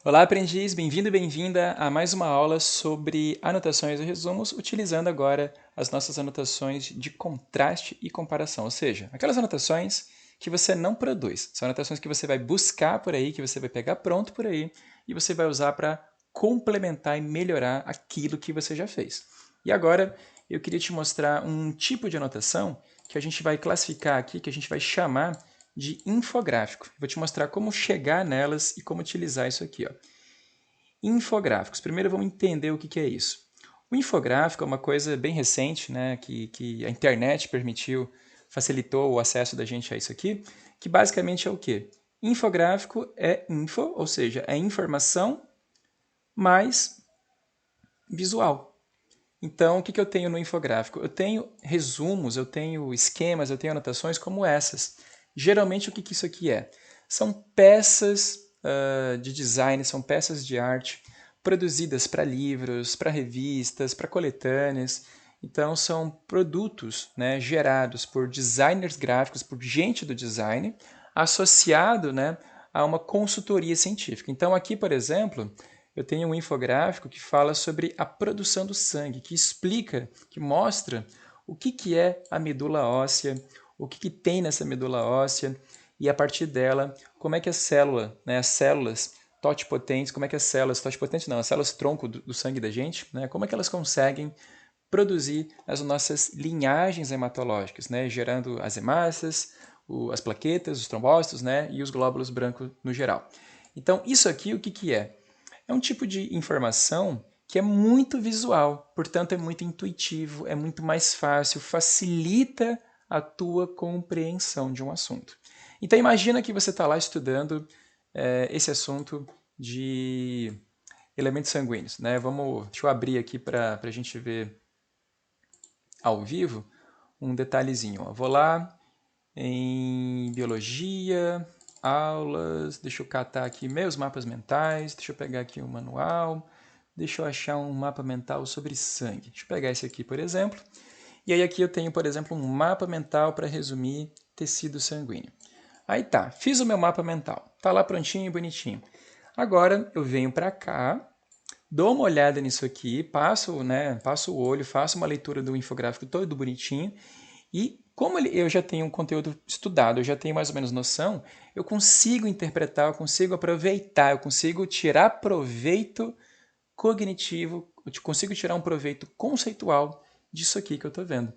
Olá, aprendiz! Bem-vindo e bem-vinda a mais uma aula sobre anotações e resumos, utilizando agora as nossas anotações de contraste e comparação, ou seja, aquelas anotações que você não produz, são anotações que você vai buscar por aí, que você vai pegar pronto por aí e você vai usar para complementar e melhorar aquilo que você já fez. E agora eu queria te mostrar um tipo de anotação que a gente vai classificar aqui, que a gente vai chamar de infográfico. Vou te mostrar como chegar nelas e como utilizar isso aqui, ó. Infográficos. Primeiro vamos entender o que é isso. O infográfico é uma coisa bem recente, né, que a internet permitiu, facilitou o acesso da gente a isso aqui, que basicamente é o quê? Infográfico é info, ou seja, é informação mais visual. Então, o que eu tenho no infográfico? Eu tenho resumos, eu tenho esquemas, eu tenho anotações como essas. Geralmente, o que isso aqui é? São peças de design, são peças de arte produzidas para livros, para revistas, para coletâneas. Então, são produtos, né, gerados por designers gráficos, por gente do design, associado, né, a uma consultoria científica. Então, aqui, por exemplo, eu tenho um infográfico que fala sobre a produção do sangue, que explica, que mostra o que é a medula óssea, o que tem nessa medula óssea e a partir dela, como é que a célula, né, as células totipotentes, como é que as células totipotentes não, as células tronco do sangue da gente, né, como é que elas conseguem produzir as nossas linhagens hematológicas, né, gerando as hemácias, as plaquetas, os trombócitos, né, e os glóbulos brancos no geral. Então, isso aqui o que é? É um tipo de informação que é muito visual, portanto é muito intuitivo, é muito mais fácil, facilita a tua compreensão de um assunto. Então imagina que você está lá estudando esse assunto de elementos sanguíneos, né? Deixa eu abrir aqui para a gente ver ao vivo um detalhezinho. Ó. Vou lá em biologia, aulas, deixa eu catar aqui meus mapas mentais, deixa eu pegar aqui um manual, deixa eu achar um mapa mental sobre sangue. Deixa eu pegar esse aqui, por exemplo. E aí aqui eu tenho, por exemplo, um mapa mental para resumir tecido sanguíneo. Aí tá, fiz o meu mapa mental, tá lá prontinho e bonitinho. Agora eu venho para cá, dou uma olhada nisso aqui, passo o olho, faço uma leitura do infográfico todo bonitinho e como eu já tenho um conteúdo estudado, eu já tenho mais ou menos noção, eu consigo interpretar, eu consigo aproveitar, eu consigo tirar proveito cognitivo, eu consigo tirar um proveito conceitual disso aqui que eu estou vendo.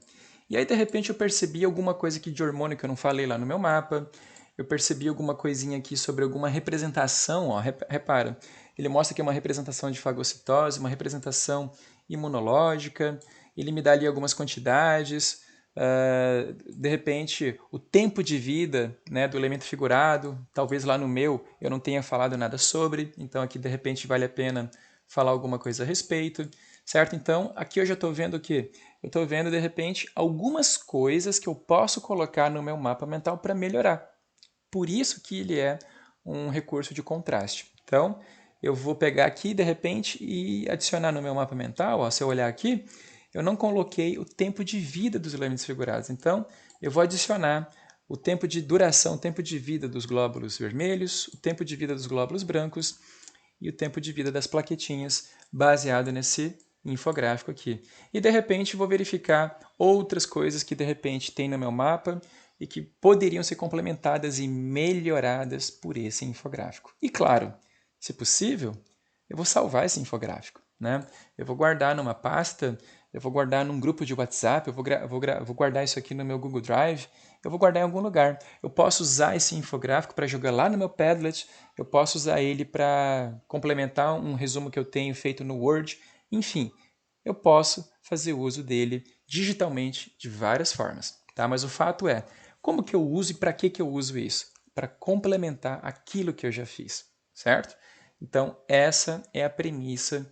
E aí, de repente, eu percebi alguma coisa aqui de hormônio que eu não falei lá no meu mapa, eu percebi alguma coisinha aqui sobre alguma representação, ó, repara, ele mostra que é uma representação de fagocitose, uma representação imunológica, ele me dá ali algumas quantidades, de repente, o tempo de vida, né, do elemento figurado, talvez lá no meu eu não tenha falado nada sobre, então aqui de repente vale a pena falar alguma coisa a respeito, certo? Então aqui eu já estou vendo o quê? Eu estou vendo de repente algumas coisas que eu posso colocar no meu mapa mental para melhorar. Por isso que ele é um recurso de contraste. Então eu vou pegar aqui de repente e adicionar no meu mapa mental, ó, se eu olhar aqui, eu não coloquei o tempo de vida dos elementos figurados. Então, eu vou adicionar o tempo de duração, o tempo de vida dos glóbulos vermelhos, o tempo de vida dos glóbulos brancos e o tempo de vida das plaquetinhas, baseado nesse infográfico aqui. E de repente vou verificar outras coisas que de repente tem no meu mapa e que poderiam ser complementadas e melhoradas por esse infográfico. E claro, se possível, eu vou salvar esse infográfico, né? Eu vou guardar numa pasta, eu vou guardar num grupo de WhatsApp, vou guardar isso aqui no meu Google Drive, eu vou guardar em algum lugar. Eu posso usar esse infográfico para jogar lá no meu Padlet, eu posso usar ele para complementar um resumo que eu tenho feito no Word, enfim, eu posso fazer uso dele digitalmente de várias formas, tá? Mas o fato é, como que eu uso e para que eu uso isso? Para complementar aquilo que eu já fiz, certo? Então, essa é a premissa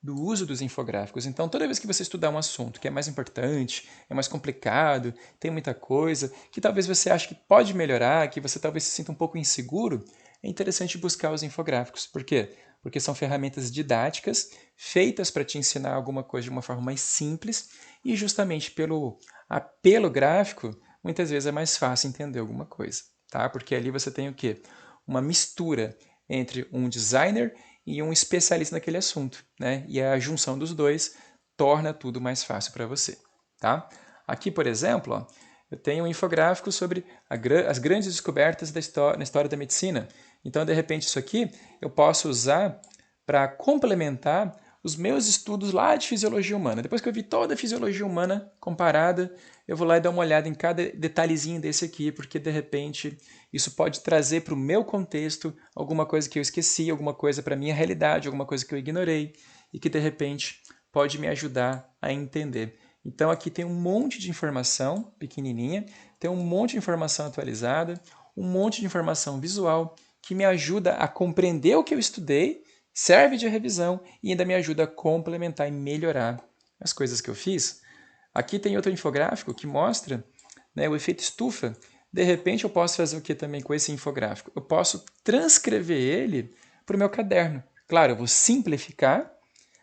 do uso dos infográficos. Então, toda vez que você estudar um assunto que é mais importante, é mais complicado, tem muita coisa, que talvez você ache que pode melhorar, que você talvez se sinta um pouco inseguro, é interessante buscar os infográficos. Por quê? Porque são ferramentas didáticas feitas para te ensinar alguma coisa de uma forma mais simples e justamente pelo apelo gráfico, muitas vezes é mais fácil entender alguma coisa, tá? Porque ali você tem o quê? Uma mistura entre um designer e um especialista naquele assunto, né? E a junção dos dois torna tudo mais fácil para você, tá? Aqui, por exemplo, ó, eu tenho um infográfico sobre as grandes descobertas na história da medicina. Então, de repente, isso aqui eu posso usar para complementar os meus estudos lá de fisiologia humana. Depois que eu vi toda a fisiologia humana comparada, eu vou lá e dar uma olhada em cada detalhezinho desse aqui, porque de repente isso pode trazer para o meu contexto alguma coisa que eu esqueci, alguma coisa para a minha realidade, alguma coisa que eu ignorei e que de repente pode me ajudar a entender. Então aqui tem um monte de informação pequenininha, tem um monte de informação atualizada, um monte de informação visual que me ajuda a compreender o que eu estudei, serve de revisão e ainda me ajuda a complementar e melhorar as coisas que eu fiz. Aqui tem outro infográfico que mostra, né, o efeito estufa. De repente eu posso fazer o que também com esse infográfico? Eu posso transcrever ele para o meu caderno. Claro, eu vou simplificar,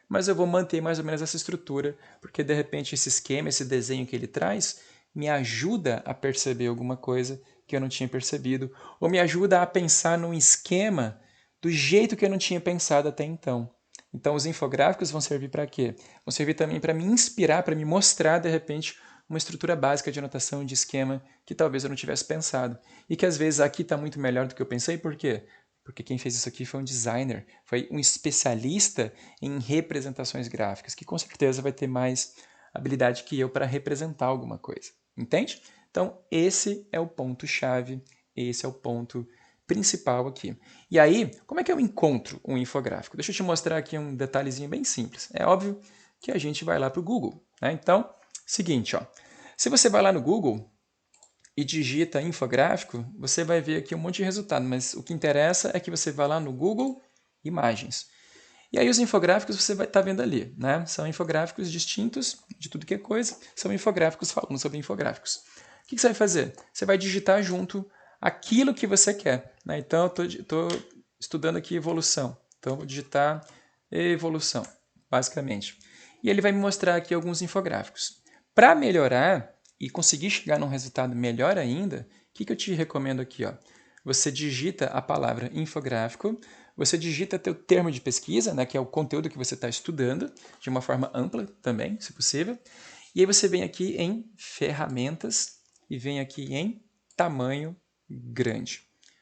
mas eu vou manter mais ou menos essa estrutura, porque de repente esse esquema, esse desenho que ele traz, me ajuda a perceber alguma coisa que eu não tinha percebido, ou me ajuda a pensar num esquema do jeito que eu não tinha pensado até então. Então os infográficos vão servir para quê? Vão servir também para me inspirar, para me mostrar de repente uma estrutura básica de anotação, de esquema que talvez eu não tivesse pensado. E que às vezes aqui está muito melhor do que eu pensei, por quê? Porque quem fez isso aqui foi um designer, foi um especialista em representações gráficas, que com certeza vai ter mais habilidade que eu para representar alguma coisa. Entende? Então, esse é o ponto-chave, esse é o ponto principal aqui. E aí, como é que eu encontro um infográfico? Deixa eu te mostrar aqui um detalhezinho bem simples. É óbvio que a gente vai lá para o Google, né? Então, seguinte, ó. Se você vai lá no Google e digita infográfico, você vai ver aqui um monte de resultado, mas o que interessa é que você vá lá no Google Imagens. E aí os infográficos você vai estar vendo ali, né? São infográficos distintos de tudo que é coisa, são infográficos falando sobre infográficos. O que você vai fazer? Você vai digitar junto aquilo que você quer, né? Então eu estou estudando aqui evolução, então eu vou digitar evolução, basicamente. E ele vai me mostrar aqui alguns infográficos. Para melhorar e conseguir chegar num resultado melhor ainda, o que eu te recomendo aqui? Ó? Você digita a palavra infográfico, você digita teu termo de pesquisa, né, que é o conteúdo que você está estudando, de uma forma ampla também, se possível. E aí você vem aqui em ferramentas e vem aqui em tamanho grande.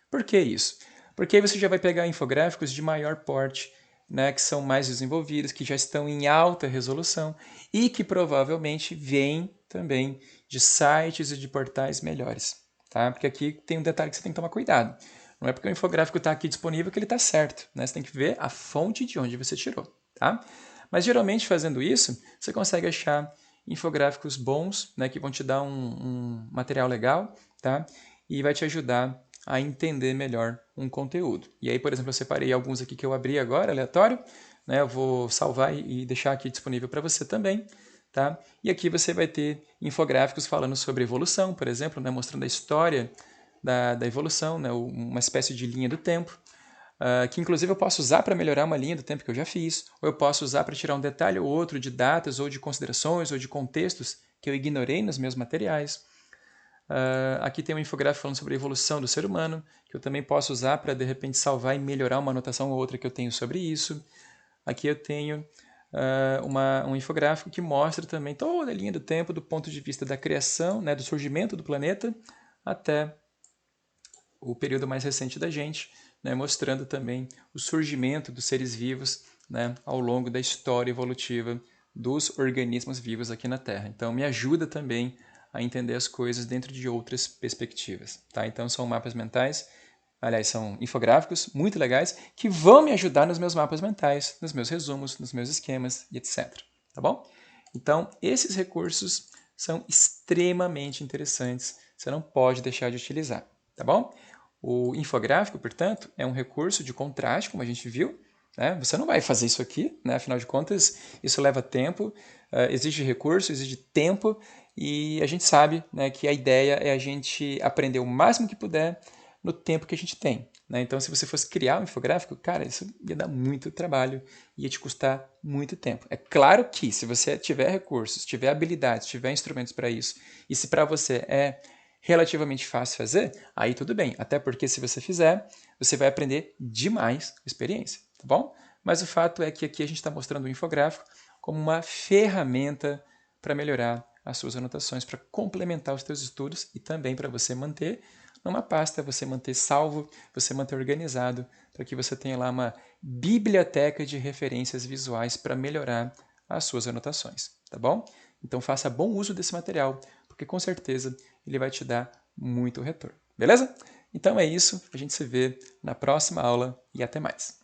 Por que isso? Porque aí você já vai pegar infográficos de maior porte, né, que são mais desenvolvidos, que já estão em alta resolução e que provavelmente vêm também de sites e de portais melhores. Tá? Porque aqui tem um detalhe que você tem que tomar cuidado. Não é porque o infográfico está aqui disponível que ele está certo. Né? Você tem que ver a fonte de onde você tirou. Tá? Mas geralmente fazendo isso, você consegue achar infográficos bons, né, que vão te dar um material legal, tá? E vai te ajudar a entender melhor um conteúdo. E aí, por exemplo, eu separei alguns aqui que eu abri agora, aleatório, né? Eu vou salvar e deixar aqui disponível para você também, tá? E aqui você vai ter infográficos falando sobre evolução, por exemplo, né? Mostrando a história da evolução, né? Uma espécie de linha do tempo, que inclusive eu posso usar para melhorar uma linha do tempo que eu já fiz, ou eu posso usar para tirar um detalhe ou outro de datas, ou de considerações, ou de contextos que eu ignorei nos meus materiais. Aqui tem um infográfico falando sobre a evolução do ser humano, que eu também posso usar para, de repente, salvar e melhorar uma anotação ou outra que eu tenho sobre isso. Aqui eu tenho um infográfico que mostra também toda a linha do tempo do ponto de vista da criação, né, do surgimento do planeta, até o período mais recente da gente, né, mostrando também o surgimento dos seres vivos, né, ao longo da história evolutiva dos organismos vivos aqui na Terra. Então, me ajuda também a entender as coisas dentro de outras perspectivas. Tá? Então, são mapas mentais, aliás, são infográficos muito legais que vão me ajudar nos meus mapas mentais, nos meus resumos, nos meus esquemas e etc. Tá bom? Então, esses recursos são extremamente interessantes, você não pode deixar de utilizar. Tá bom? O infográfico, portanto, é um recurso de contraste, como a gente viu. Né? Você não vai fazer isso aqui, né? Afinal de contas, isso leva tempo, exige recurso, exige tempo, e a gente sabe, né, que a ideia é a gente aprender o máximo que puder no tempo que a gente tem. Né? Então, se você fosse criar um infográfico, cara, isso ia dar muito trabalho, ia te custar muito tempo. É claro que, se você tiver recursos, tiver habilidades, tiver instrumentos para isso, e se para você é relativamente fácil fazer, aí tudo bem. Até porque se você fizer, você vai aprender demais com experiência, tá bom? mas o fato é que aqui a gente está mostrando o infográfico como uma ferramenta para melhorar as suas anotações, para complementar os seus estudos e também para você manter numa pasta, você manter salvo, você manter organizado, para que você tenha lá uma biblioteca de referências visuais para melhorar as suas anotações, tá bom? Então faça bom uso desse material, porque com certeza ele vai te dar muito retorno, beleza? Então é isso, a gente se vê na próxima aula e até mais.